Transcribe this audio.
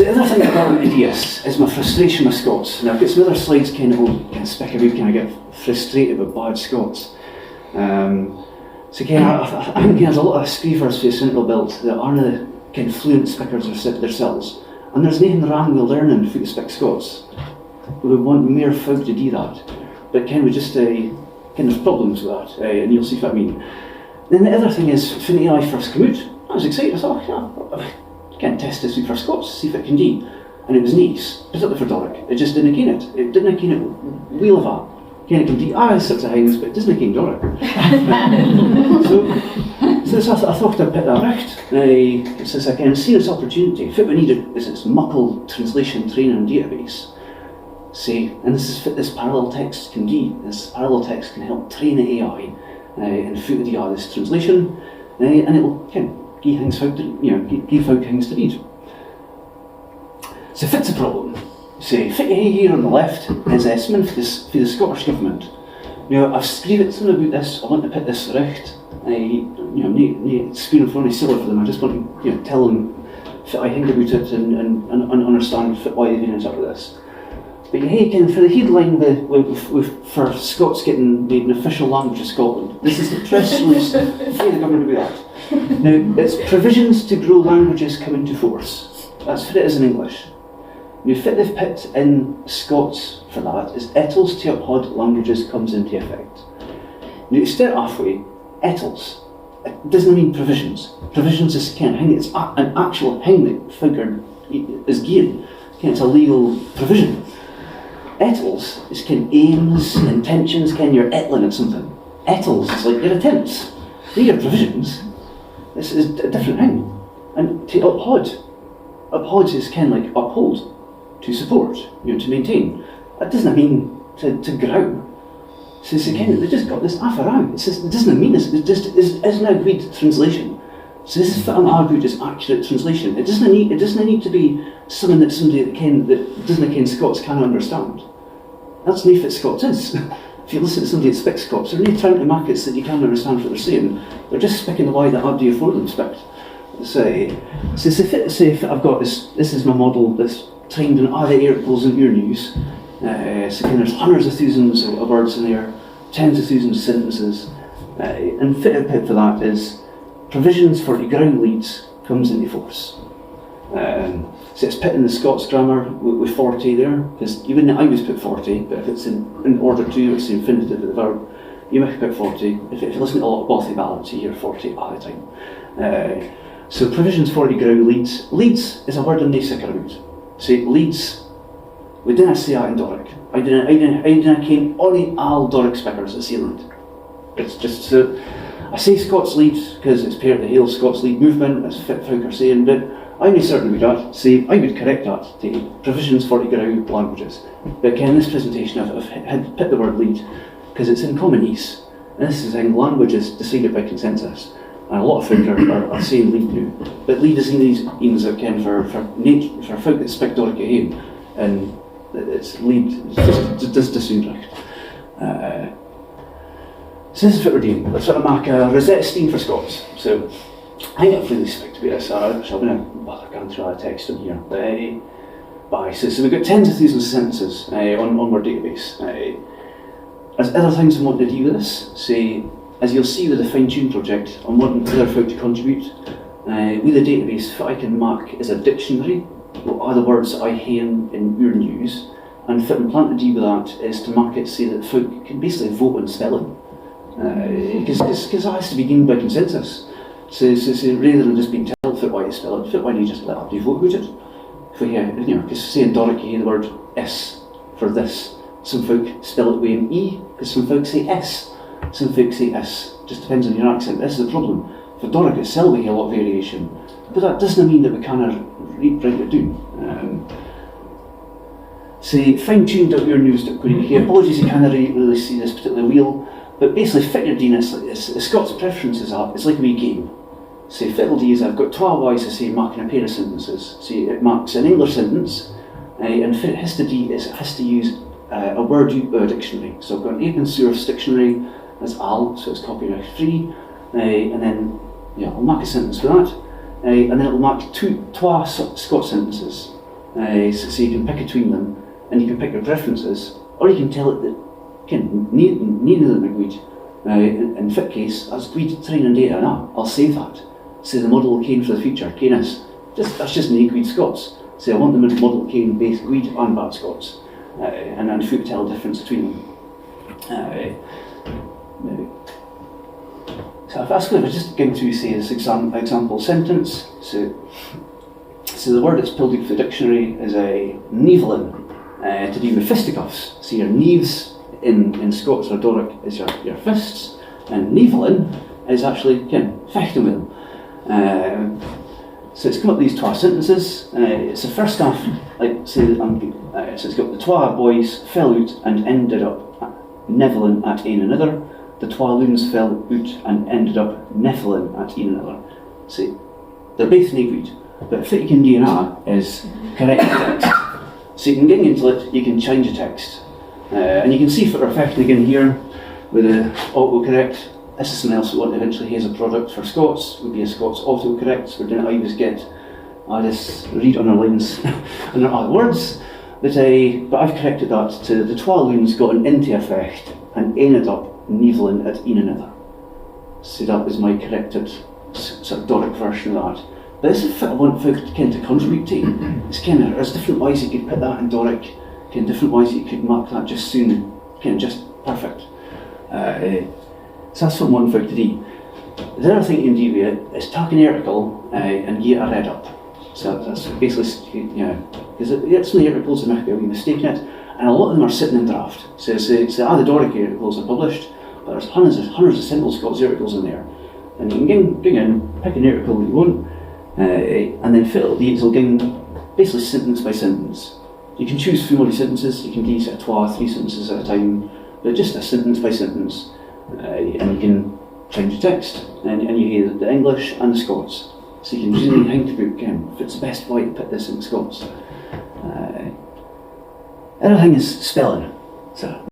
the other thing about ideas is my frustration with Scots. Now I've got some other slides kind of speak about can I get frustrated with bad Scots. I think there's a lot of screevers for the Central Belt that aren't the kind of fluent speakers themselves, and there's nothing wrong with learning for to speak Scots. We would want more folk to do that, but can we just there's problems with that, and you'll see what I mean. Then the other thing is, when I first came out, I was excited. I thought, I can test this week for Scots, see if it can do. And it was nice, particularly for Doric. It just didn't gain it. It didn't gain it wheel of that. Can it can do sorts of things, but it doesn't gain Doric. so I thought I'd pick that right. It's this again a serious opportunity. What we needed is this muckle translation training database. And this is what this parallel text can do. This parallel text can help train the AI and fit the this translation, and it will give things folk give folk things to read. So fits the problem. Fit here on the left is something for the Scottish government. Now I've screamed something about this. I want to put this right. No speaking for any silly for them. I just want to tell them what I think about it and understand why they've been into this. But for the headline for Scots getting the official language of Scotland, this is the press release for the government about that. Now, it's provisions to grow languages come into force. That's what it is in English. Now, what they've picked in Scots for that is Etals to uphold languages comes into effect. Now, to start off with, Etals, it doesn't mean provisions. Provisions is it's an actual thing that figure is given. It's a legal provision. Etals is aims, intentions, you're etling at something. Etals is like your attempts. These are provisions. This is a different thing. And to uphold is like uphold, to support, to maintain. That doesn't mean to grow. So they just got this around. It doesn't mean this. It just is an agreed translation. So this is what I'm arguing is accurate translation. It doesn't need to be something that somebody that doesn't Scots can understand. That's not what Scots is. If you listen to somebody that speaks Scots, they're really trying to make it so that you can't understand what they're saying. They're just speaking the way that Abdi for them speak. So if I've got this is my model that's trained in all the articles in your news. There's hundreds of thousands of words in there, tens of thousands of sentences, and fit for that is provisions for the ground leads comes into force. So it's put in the Scots grammar with 40 there, because you wouldn't always put 40, but if it's in order to, it's the infinitive of the verb, you might put 40. If you listen to a lot of Bothy ballads, you hear 40 all the time. So provisions for the ground leads. Leads is a word I'm not sick about. So leads, we didn't say that in Doric. I didn't ken all Doric speakers at Sealand. It's just so I say Scots lead because it's Pairt the Hail Scots lead movement, as folk are saying, but I'm not certain about that. Say I would correct that to provisions for the ground languages. But again, in this presentation I've had put the word lead because it's in common use. And this is in languages decided by consensus. And a lot of folk are saying lead now. But lead is in these means again for folk that speak Doric at home. And it's lead, it just sound right. So this is what we're doing. Let's sort of make a Rosetta Stone for Scots. So I think I've really expected to be this, so I'm going to bother going through all the text in here. So we've got tens of thousands of sentences on our database. As other things I'm wanting to do with this, say, as you'll see with the fine-tune project, I'm wanting other folk to contribute. With the database, what I can mark is a dictionary, what are the words that I hear in your news, and what I'm planning to do with that is to mark it so that folk can basically vote on spelling. Because that has to be given by consensus. So rather than just being told why you spell it, why don't you just let everybody vote about it? Because say in Doric you hear the word S for this. Some folk spell it with an E, because some folk say S. Some folk say S. Just depends on your accent. This is the problem. For Doric itself we hear a lot of variation. But that doesn't mean that we cannot write it down. Say fine-tuned.yournews.co.uk. Apologies you can't really see this particular wheel. But basically, fit your DNS like this. The Scots preferences are, it's like a wee game. So Fiddle D is I've got 12 ways to say marking a pair of sentences. So it marks an English sentence, and fit it has to do is it has to use a word dictionary. So I've got an open source dictionary that's AL, so it's copyright free, and then I'll mark a sentence for that, and then it'll mark two Scots sentences. So you can pick between them, and you can pick your preferences, or you can tell it that neither of them are good. In fit case, that's good terrain and data, I'll save that. So the model cane for the future, canis, that's just nae good Scots. So I want them in model cane based good and bad Scots, and then foot tell the difference between them. So if I was just going through, say, this example sentence, so the word that's pulled out of the dictionary is a nevelin, to do with fisticuffs. So your knees in Scots or Doric is your fists, and nevelin is actually fechting with them. So it's come up with these twa sentences. It's the first half, so it's got the twa boys fell out and ended up nevelin at een another. The twa loons fell out and ended up nevelin at een another. So they're both nae good, but what you can do now is correct the text. So you can get into it, you can change the text. And you can see for effect again here with the autocorrect. This is something else we want eventually here as a product for Scots, would be a Scots autocorrect. We're going to always get this read underlines under other words. But I've corrected that to the twa loons got into effect and ended up nevelin at een another. So that was my corrected sort of Doric version of that. But this is what I want folk to contribute to. It's there's different ways you could put that in Doric, different ways you could mark that just soon, just perfect. So that's what I want folk to do. The other thing you can do with it is take an article and get a read up. So that's basically, because some of the articles there might be a wee mistake in it, and a lot of them are sitting in draft. So the Doric articles are published, but there's hundreds of simple Scots articles in there. And you can go in, pick an article that you want, and then fill these will basically sentence by sentence. You can choose 3 more sentences, you can do sort of 3 sentences at a time, but just a sentence by sentence, and you can change the text, and you hear the English and the Scots. So you can really think about if it's the best way to put this in Scots. Other thing is spelling. So